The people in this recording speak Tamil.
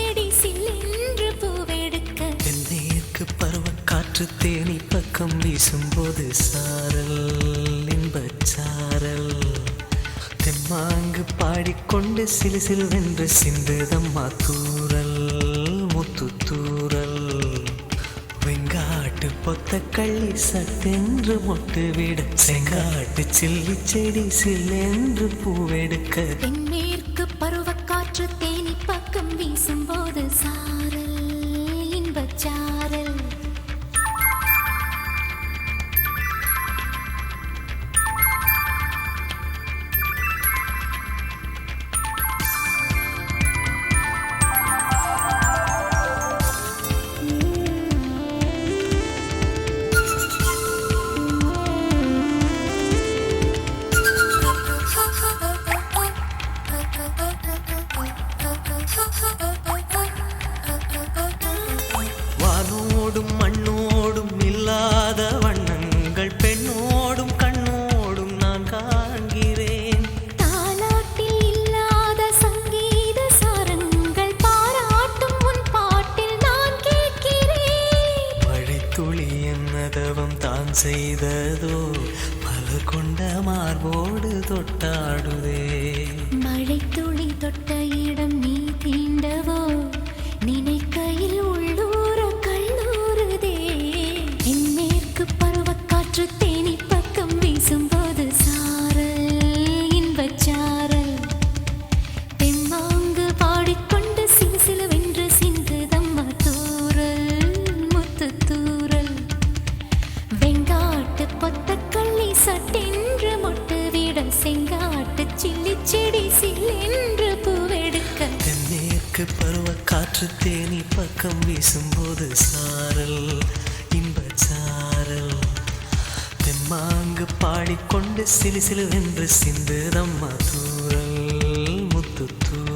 செடி சில்லென்று பூவெடுக்க தென்னேற்கு பருவக்காற்று தேனி பக்கம் வீசும்போது சாரல் இன்பச்சாரல் தெம்மாங்கு பாடிக்கொண்டு சிலு சிலுவென்று சிந்துதம்மா தூரல் முத்து தூரல் வெங்காட்டு பொத்த கள்ளி சட்டென்று மொட்டு விட செங்காட்டு சில்லி செடி சில்லென்று பூவெடுக்க தென்மேற்கு பருவக்காற்று தேனி பக்கம் வீசும்போது சாரல் இன்பச்சாரல் வானோடும் மண்ணோடும் இல்லாத வண்ணங்கள் பெண்ணோடும் கண்ணோடும் நான் காண்கிறேன் தாலாட்டில் இல்லாத சங்கீத சாரங்கள் பாராட்டும் உன் பாட்டில் நான் கேட்கிறேன் மழைத்துளி என்னதவம் தான் செய்ததோ மலர் கொண்ட மார்போடு தொட்டாடுதே மழை துளி தொட்ட இடம் நீ தீண்டவோ நினைக்கையில் உள்ளூர கல்லூருதே தென்மேற்கு பருவக்காற்று தேனி பக்கம் வீசும்போது சாரல் இன்பச்சாரல் தெம்மாங்கு பாடிக்கொண்டு சிலு சிலுவென்று சிந்துதம்மா தூரல் முத்து தூரல் வெங்காட்டு பொத்த கள்ளி சட்டென்று மொட்டு விட செங்காட்டு சில்லி செடி சில்லென்று பூவெடுக்க தென்னேற்கு பருவக்காற்று தேனி பக்கம் வீசும்போது சாரல் இன்பச்சாரல் தெம்மாங்கு பாடிக்கொண்டு சிலு சிலுவென்று சிந்துதம்மா தூரல் முத்து தூரல்